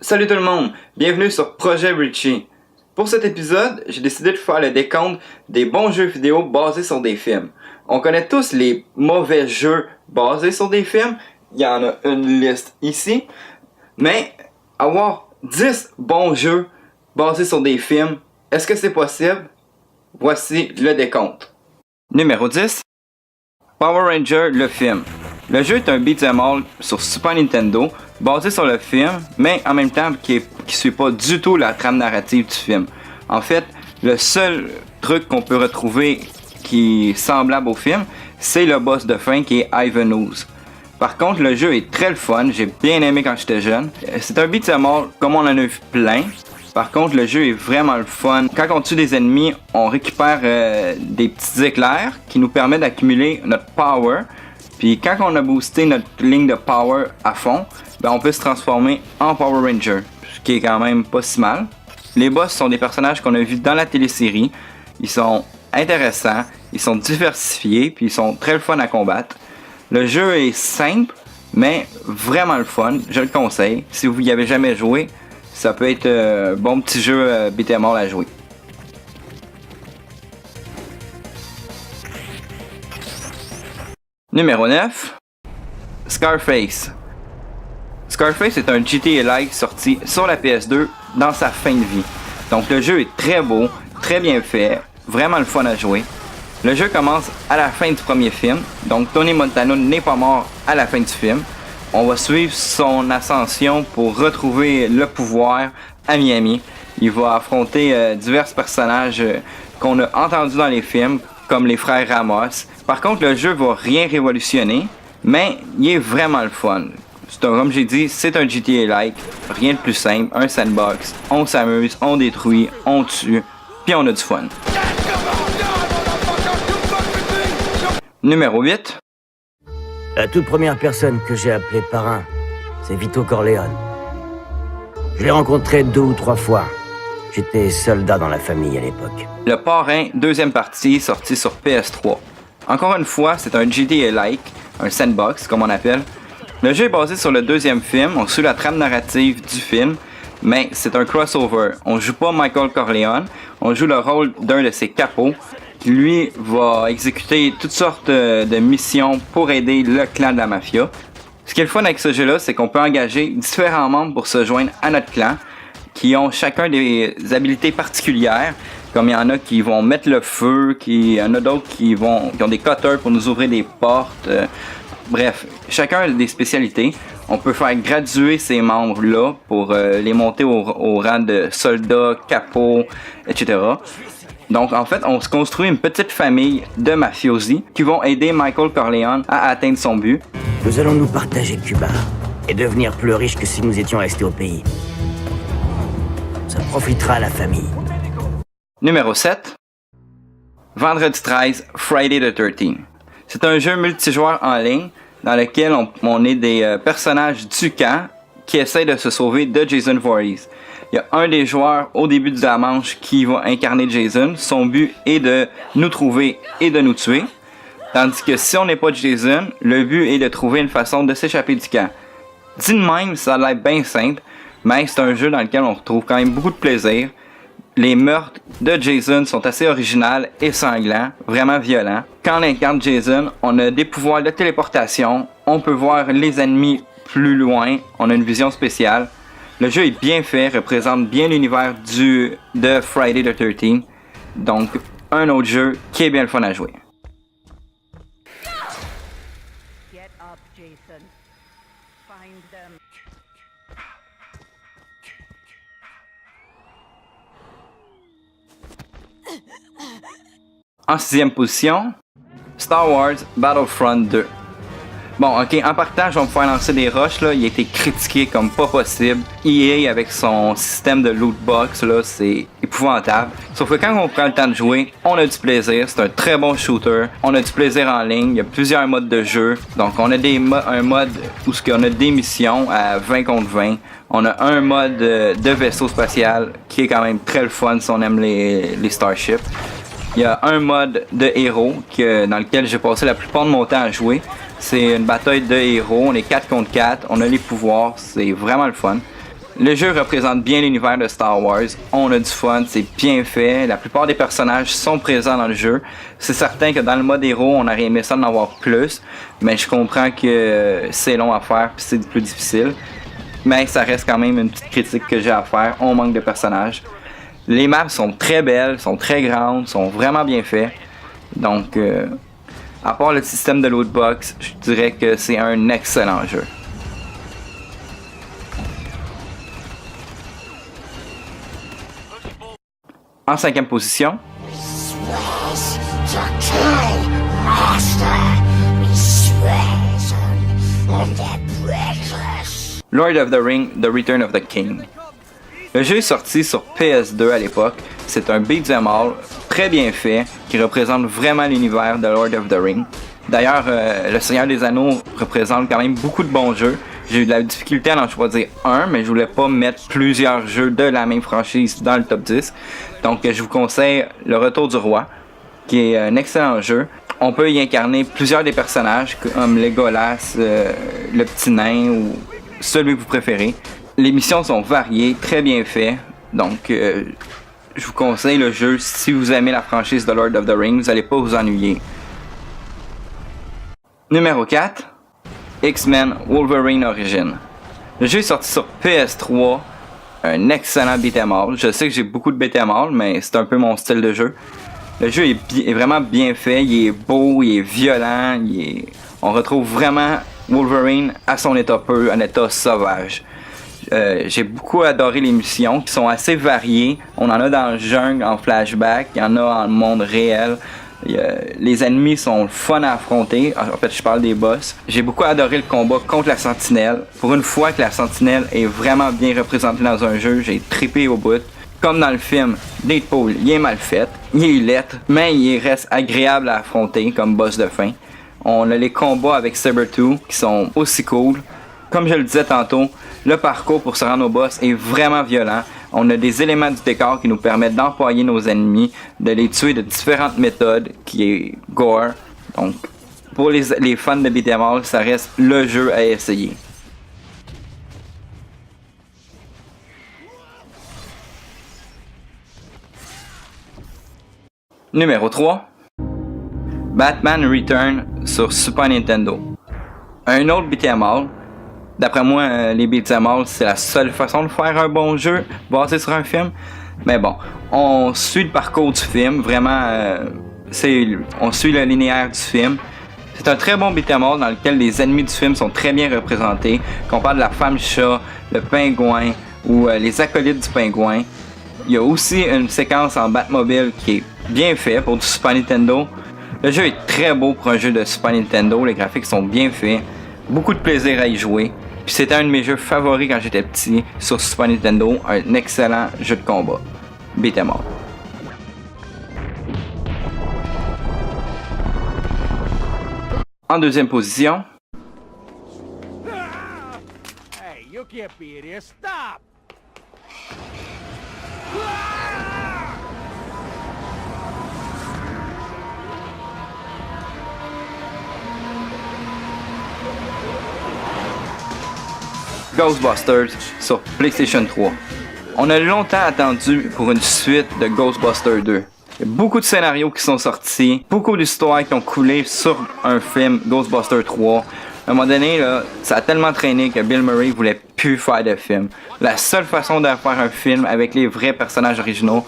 Salut tout le monde, bienvenue sur Projet Richie. Pour cet épisode, j'ai décidé de faire le décompte des bons jeux vidéo basés sur des films. On connaît tous les mauvais jeux basés sur des films, il y en a une liste ici, mais avoir 10 bons jeux basés sur des films, est-ce que c'est possible? Voici le décompte. Numéro 10, Power Rangers le film. Le jeu est un beat'em all sur Super Nintendo, basé sur le film, mais en même temps qui suit pas du tout la trame narrative du film. En fait, le seul truc qu'on peut retrouver qui est semblable au film, c'est le boss de fin qui est Ivan Ooze. Par contre, le jeu est très le fun, j'ai bien aimé quand j'étais jeune. C'est un beat'em all comme on en a vu plein. Par contre, le jeu est vraiment le fun. Quand on tue des ennemis, on récupère des petits éclairs qui nous permettent d'accumuler notre power. Puis quand on a boosté notre ligne de power à fond, ben on peut se transformer en Power Ranger, ce qui est quand même pas si mal. Les boss sont des personnages qu'on a vus dans la télésérie. Ils sont intéressants, ils sont diversifiés, puis ils sont très le fun à combattre. Le jeu est simple, mais vraiment le fun. Je le conseille. Si vous y avez jamais joué, ça peut être un bon petit jeu beat'em all à jouer. Numéro 9, Scarface. Scarface est un GTA-like sorti sur la PS2 dans sa fin de vie. Donc le jeu est très beau, très bien fait, vraiment le fun à jouer. Le jeu commence à la fin du premier film, donc Tony Montana n'est pas mort à la fin du film. On va suivre son ascension pour retrouver le pouvoir à Miami. Il va affronter divers personnages qu'on a entendus dans les films, comme les frères Ramos. Par contre, le jeu va rien révolutionner, mais il est vraiment le fun. Comme j'ai dit, c'est un GTA-like, rien de plus simple, un sandbox. On s'amuse, on détruit, on tue, puis on a du fun. Numéro 8. La toute première personne que j'ai appelée parrain, c'est Vito Corleone. Je l'ai rencontré 2 ou 3 fois. J'étais soldat dans la famille à l'époque. Le Parrain, deuxième partie, sortie sur PS3. Encore une fois, c'est un GTA-like, un sandbox comme on appelle. Le jeu est basé sur le deuxième film, on suit la trame narrative du film, mais c'est un crossover. On joue pas Michael Corleone, on joue le rôle d'un de ses capots, qui lui va exécuter toutes sortes de missions pour aider le clan de la mafia. Ce qui est le fun avec ce jeu-là, c'est qu'on peut engager différents membres pour se joindre à notre clan, qui ont chacun des habilités particulières. Comme il y en a qui vont mettre le feu, il y en a d'autres qui ont des cutters pour nous ouvrir des portes. Bref, chacun a des spécialités. On peut faire graduer ces membres-là pour les monter au rang de soldats, capots, etc. Donc en fait, on se construit une petite famille de mafiosi qui vont aider Michael Corleone à atteindre son but. Nous allons nous partager Cuba et devenir plus riches que si nous étions restés au pays. Ça profitera à la famille. Numéro 7. Vendredi 13, Friday the 13th. C'est un jeu multijoueur en ligne dans lequel on est des personnages du camp qui essayent de se sauver de Jason Voorhees. Il y a un des joueurs au début de la manche qui va incarner Jason. Son but est de nous trouver et de nous tuer. Tandis que si on n'est pas Jason, le but est de trouver une façon de s'échapper du camp. Dit de même, ça a l'air bien simple, mais c'est un jeu dans lequel on retrouve quand même beaucoup de plaisir. Les meurtres de Jason sont assez originaux et sanglants, vraiment violents. Quand on incarne Jason, on a des pouvoirs de téléportation, on peut voir les ennemis plus loin, on a une vision spéciale. Le jeu est bien fait, représente bien l'univers de Friday the 13th. Donc, un autre jeu qui est bien le fun à jouer. Get up, Jason. Find them. En 6e position, Star Wars Battlefront 2. Bon, ok, en partant, je vais me faire lancer des rushs, là. Il a été critiqué comme pas possible. EA, avec son système de loot box, là, c'est épouvantable. Sauf que quand on prend le temps de jouer, on a du plaisir. C'est un très bon shooter. On a du plaisir en ligne. Il y a plusieurs modes de jeu. Donc, on a un mode où on a des missions à 20 contre 20. On a un mode de vaisseau spatial qui est quand même très le fun si on aime les Starships. Il y a un mode de héros dans lequel j'ai passé la plupart de mon temps à jouer. C'est une bataille de héros, on est 4 contre 4, on a les pouvoirs, c'est vraiment le fun. Le jeu représente bien l'univers de Star Wars, on a du fun, c'est bien fait, la plupart des personnages sont présents dans le jeu. C'est certain que dans le mode héros, on aurait aimé ça d'en avoir plus, mais je comprends que c'est long à faire et c'est plus difficile. Mais ça reste quand même une petite critique que j'ai à faire, on manque de personnages. Les maps sont très belles, sont très grandes, sont vraiment bien faits. Donc, à part le système de lootbox, je dirais que c'est un excellent jeu. En 5e position, Lord of the Ring, The Return of the King. Le jeu est sorti sur PS2 à l'époque. C'est un beat'em all très bien fait qui représente vraiment l'univers de Lord of the Ring. D'ailleurs, Le Seigneur des Anneaux représente quand même beaucoup de bons jeux. J'ai eu de la difficulté à en choisir un, mais je voulais pas mettre plusieurs jeux de la même franchise dans le top 10. Donc je vous conseille Le Retour du Roi, qui est un excellent jeu. On peut y incarner plusieurs des personnages, comme Legolas, le petit nain ou celui que vous préférez. Les missions sont variées, très bien faites. Donc je vous conseille le jeu. Si vous aimez la franchise de Lord of the Rings, vous n'allez pas vous ennuyer. Numéro 4. X-Men Wolverine Origin. Le jeu est sorti sur PS3, un excellent beat'em all. Je sais que j'ai beaucoup de beat'em all, mais c'est un peu mon style de jeu. Le jeu est vraiment bien fait, il est beau, il est violent, on retrouve vraiment Wolverine à son état pur, un état sauvage. J'ai beaucoup adoré les missions qui sont assez variées. On en a dans le jungle en flashback, il y en a en monde réel. Les ennemis sont fun à affronter. En fait, je parle des boss. J'ai beaucoup adoré le combat contre la sentinelle. Pour une fois que la sentinelle est vraiment bien représentée dans un jeu, j'ai trippé au bout. Comme dans le film, Deadpool, il est mal fait, il est lettre, mais il reste agréable à affronter comme boss de fin. On a les combats avec Sabertooth qui sont aussi cool. Comme je le disais tantôt, le parcours pour se rendre au boss est vraiment violent. On a des éléments du décor qui nous permettent d'empailler nos ennemis, de les tuer de différentes méthodes, qui est gore. Donc, pour les fans de beat'em all, ça reste le jeu à essayer. Numéro 3. Batman Return sur Super Nintendo. Un autre beat'em all. D'après moi, les beat'em all, c'est la seule façon de faire un bon jeu basé sur un film. Mais bon, on suit le parcours du film. Vraiment, on suit le linéaire du film. C'est un très bon beat'em all dans lequel les ennemis du film sont très bien représentés. Qu'on parle de la femme chat, le pingouin ou les acolytes du pingouin. Il y a aussi une séquence en Batmobile qui est bien faite pour du Super Nintendo. Le jeu est très beau pour un jeu de Super Nintendo. Les graphiques sont bien faits. Beaucoup de plaisir à y jouer. Puis c'était un de mes jeux favoris quand j'étais petit sur Super Nintendo. Un excellent jeu de combat. Beat'em all. En deuxième position. Hey, you can't be in here. Stop! Ghostbusters sur PlayStation 3. On a longtemps attendu pour une suite de Ghostbusters 2. Il y a beaucoup de scénarios qui sont sortis, beaucoup d'histoires qui ont coulé sur un film Ghostbusters 3. À un moment donné, là, ça a tellement traîné que Bill Murray voulait plus faire de film. La seule façon de faire un film avec les vrais personnages originaux,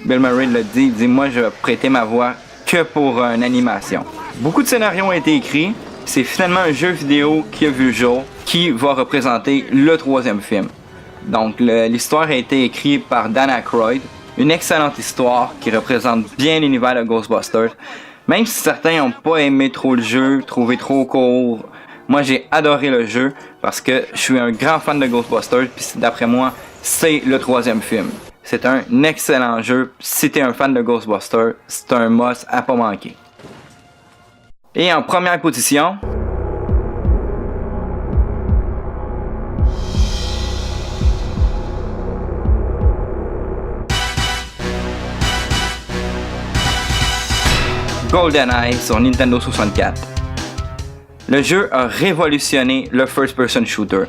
Bill Murray l'a dit, il dit « Moi, je vais prêter ma voix que pour une animation. » Beaucoup de scénarios ont été écrits. C'est finalement un jeu vidéo qui a vu le jour, qui va représenter le troisième film. Donc l'histoire a été écrite par Dan Aykroyd, une excellente histoire qui représente bien l'univers de Ghostbusters. Même si certains n'ont pas aimé trop le jeu, trouvé trop court, moi j'ai adoré le jeu parce que je suis un grand fan de Ghostbusters, puis d'après moi, c'est le troisième film. C'est un excellent jeu, si t'es un fan de Ghostbusters, c'est un must à pas manquer. Et en première position, GoldenEye sur Nintendo 64. Le jeu a révolutionné le first-person shooter.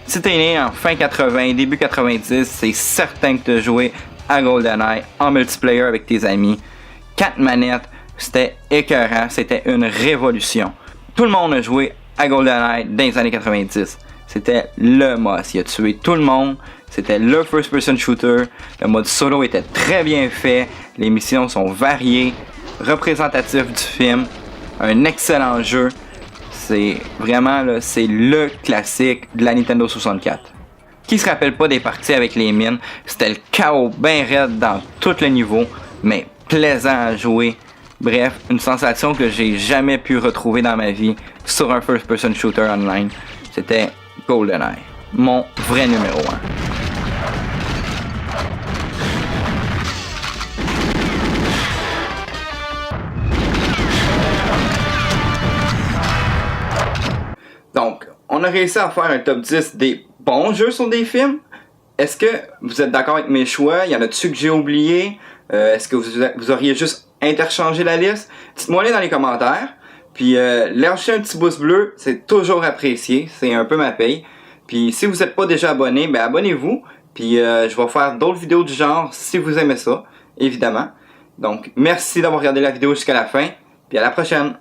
Si t'es né en fin 80, début 90, c'est certain que t'as joué à GoldenEye en multiplayer avec tes amis. 4 manettes, c'était écœurant, c'était une révolution. Tout le monde a joué à GoldenEye dans les années 90. C'était le must, il a tué tout le monde. C'était le first person shooter. Le mode solo était très bien fait. Les missions sont variées, représentatives du film. Un excellent jeu. C'est vraiment là, c'est le classique de la Nintendo 64. Qui se rappelle pas des parties avec les mines? C'était le chaos bien raide dans tous les niveaux, mais plaisant à jouer. Bref, une sensation que j'ai jamais pu retrouver dans ma vie sur un first person shooter online. C'était GoldenEye, mon vrai numéro 1. Donc, on a réussi à faire un top 10 des bons jeux sur des films. Est-ce que vous êtes d'accord avec mes choix? Y en a-tu que j'ai oublié? Est-ce que vous auriez juste interchangé la liste? Dites-moi-les dans les commentaires. Puis lâchez un petit pouce bleu, c'est toujours apprécié. C'est un peu ma paye. Puis si vous n'êtes pas déjà abonné, ben abonnez-vous. Puis je vais faire d'autres vidéos du genre si vous aimez ça, évidemment. Donc merci d'avoir regardé la vidéo jusqu'à la fin. Puis à la prochaine!